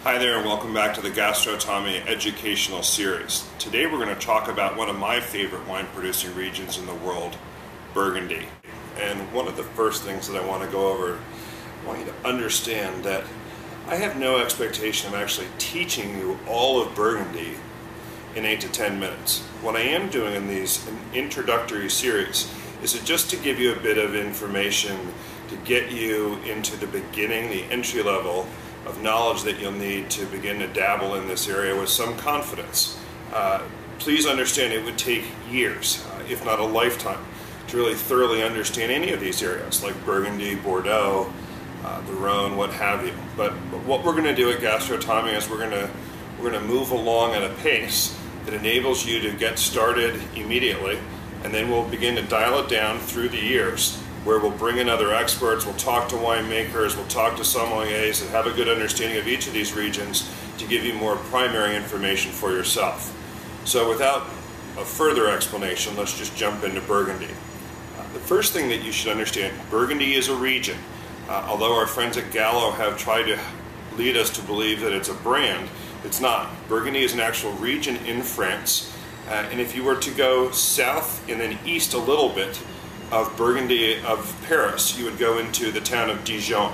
Hi there and welcome back to the Gastrotomy Educational Series. Today we're going to talk about one of my favorite wine producing regions in the world, Burgundy. And one of the first things that I want to go over, I want you to understand that I have no expectation of actually teaching you all of Burgundy in 8 to 10 minutes. What I am doing in these introductory series is just to give you a bit of information to get you into the beginning, the entry level of knowledge that you'll need to begin to dabble in this area with some confidence. Please understand it would take years, if not a lifetime, to really thoroughly understand any of these areas like Burgundy, Bordeaux, the Rhone, what have you. But what we're going to do at Gastrotomy is we're going to move along at a pace that enables you to get started immediately, and then we'll begin to dial it down through the years, where we'll bring in other experts, we'll talk to winemakers, we'll talk to sommeliers that have a good understanding of each of these regions to give you more primary information for yourself. So without a further explanation, let's just jump into Burgundy. The first thing that you should understand, Burgundy is a region. Although our friends at Gallo have tried to lead us to believe that it's a brand, it's not. Burgundy is an actual region in France, and if you were to go south and then east a little bit of Burgundy, of Paris, you would go into the town of Dijon.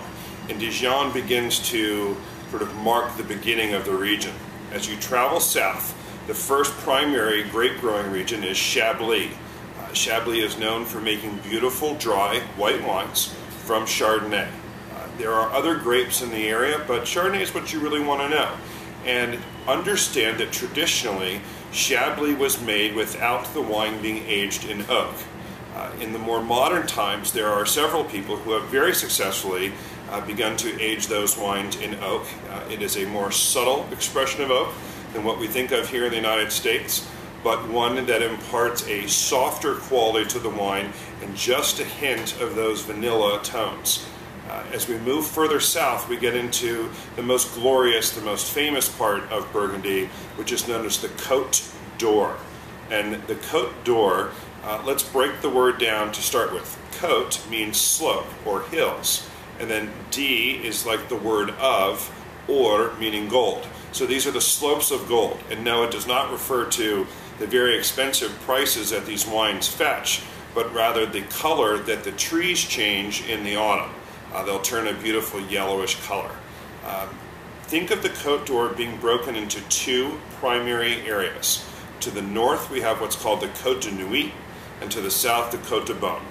And Dijon begins to sort of mark the beginning of the region. As you travel south, the first primary grape growing region is Chablis. Chablis is known for making beautiful, dry, white wines from Chardonnay. There are other grapes in the area, but Chardonnay is what you really want to know. And understand that traditionally, Chablis was made without the wine being aged in oak. In the more modern times, there are several people who have very successfully begun to age those wines in oak. It is a more subtle expression of oak than what we think of here in the United States, but one that imparts a softer quality to the wine and just a hint of those vanilla tones. As we move further south, we get into the most glorious, the most famous part of Burgundy, which is known as the Côte d'Or. And the Côte d'Or, let's break the word down to start with. Côte means slope or hills, and then D is like the word of, or meaning gold. So these are the slopes of gold. And no, it does not refer to the very expensive prices that these wines fetch, but rather the color that the trees change in the autumn. They'll turn a beautiful yellowish color. Think of the Côte d'Or being broken into two primary areas. To the north, we have what's called the Côte de Nuit, and to the south, the Côte de Beaune.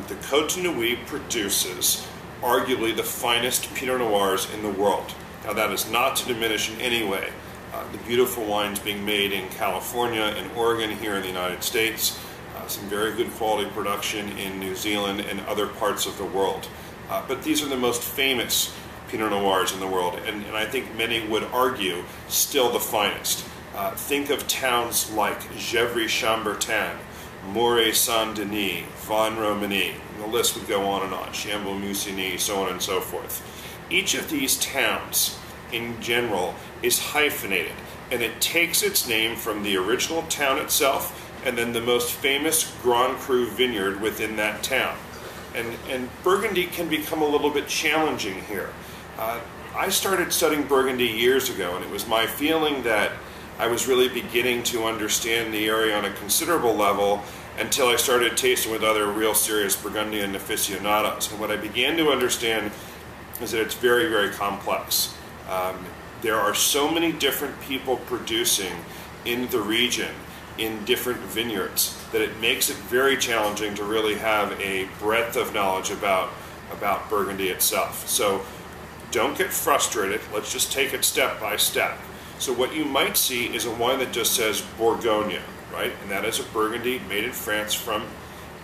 The Côte de Nuit produces arguably the finest Pinot Noirs in the world. Now, that is not to diminish in any way the beautiful wines being made in California and Oregon here in the United States, some very good quality production in New Zealand and other parts of the world. But these are the most famous Pinot Noirs in the world, and I think many would argue still the finest. Think of towns like Gevrey-Chambertin, Moret-Saint-Denis, Vosne-Romanée, the list would go on and on, Chambon-Musigny, so on and so forth. Each of these towns, in general, is hyphenated, and it takes its name from the original town itself and then the most famous Grand Cru vineyard within that town. And Burgundy can become a little bit challenging here. I started studying Burgundy years ago, and it was my feeling that I was really beginning to understand the area on a considerable level until I started tasting with other real serious Burgundian aficionados. And what I began to understand is that it's very, very complex. There are so many different people producing in the region in different vineyards that it makes it very challenging to really have a breadth of knowledge about Burgundy itself. So don't get frustrated. Let's just take it step by step. So what you might see is a wine that just says Bourgogne, right? And that is a Burgundy made in France from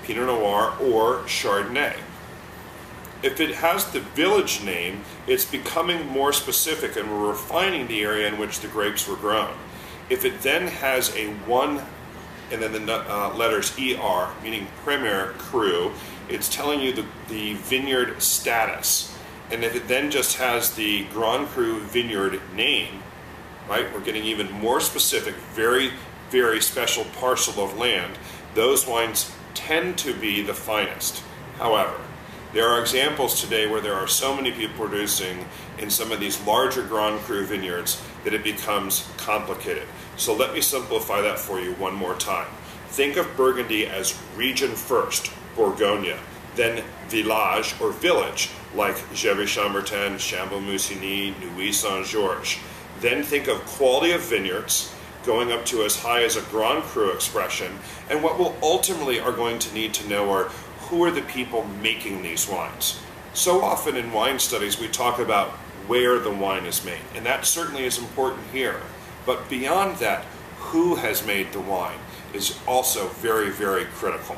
Pinot Noir or Chardonnay. If it has the village name, it's becoming more specific, and we're refining the area in which the grapes were grown. If it then has a 1 and then the letters ER, meaning Premier Cru, it's telling you the vineyard status. And if it then just has the Grand Cru vineyard name, right, we're getting even more specific, very, very special parcel of land. Those wines tend to be the finest. However, There are examples today where there are so many people producing in some of these larger Grand Cru vineyards that it becomes complicated. So let me simplify that for you one more time. Think of Burgundy as region first, Bourgogne, then village or village, like Gevrey-Chambertin, Chambon-Musigny, Nuits-Saint-Georges. Then think of quality of vineyards, going up to as high as a Grand Cru expression, and what we'll ultimately are going to need to know are who are the people making these wines. So often in wine studies we talk about where the wine is made, and that certainly is important here. But beyond that, who has made the wine is also very, very critical.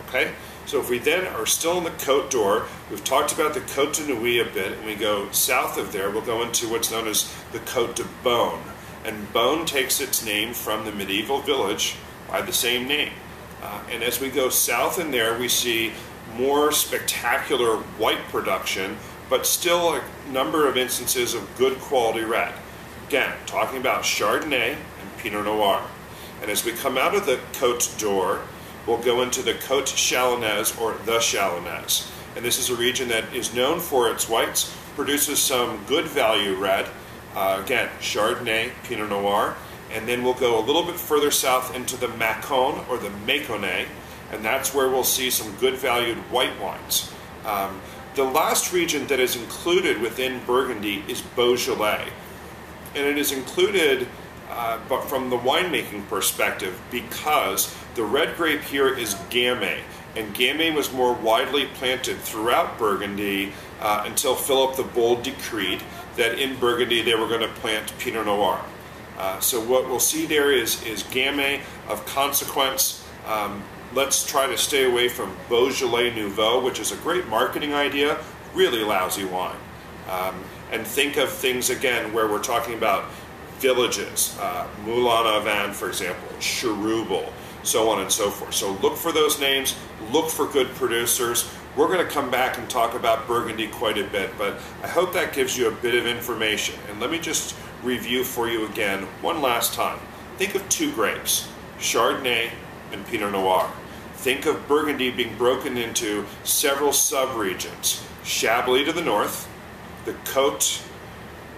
Okay? So if we then are still in the Côte d'Or, we've talked about the Côte de Nuits a bit, and we go south of there, we'll go into what's known as the Côte de Beaune. And Beaune takes its name from the medieval village by the same name. And as we go south in there, we see more spectacular white production, but still a number of instances of good quality red. Again, talking about Chardonnay and Pinot Noir. And as we come out of the Côte d'Or, we'll go into the Côte Chalonnaise or the Chalonnaise. And this is a region that is known for its whites, produces some good value red, again, Chardonnay, Pinot Noir, and then we'll go a little bit further south into the Mâcon or the Mâconnais, and that's where we'll see some good valued white wines. The last region that is included within Burgundy is Beaujolais, and it is included but from the winemaking perspective because the red grape here is Gamay, and Gamay was more widely planted throughout Burgundy until Philip the Bold decreed that in Burgundy they were going to plant Pinot Noir. So what we'll see there is Gamay of consequence. Let's try to stay away from Beaujolais Nouveau, which is a great marketing idea, really lousy wine. And think of things again where we're talking about villages, Moulin-à-Vent, for example, Cherbourg, so on and so forth. So look for those names, look for good producers. We're going to come back and talk about Burgundy quite a bit, but I hope that gives you a bit of information. And let me just review for you again one last time. Think of two grapes, Chardonnay and Pinot Noir. Think of Burgundy being broken into several sub-regions. Chablis to the north, the Côte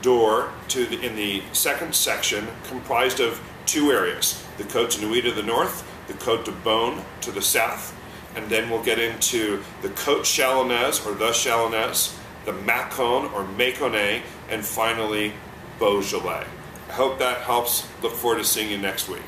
d'Or in the second section, comprised of two areas, the Côte de Nuits to the north, the Côte de Beaune to the south, and then we'll get into the Côte Chalonnaise or the Chalonnaise, the Mâcon or Mâconnais, and finally Beaujolais. I hope that helps. Look forward to seeing you next week.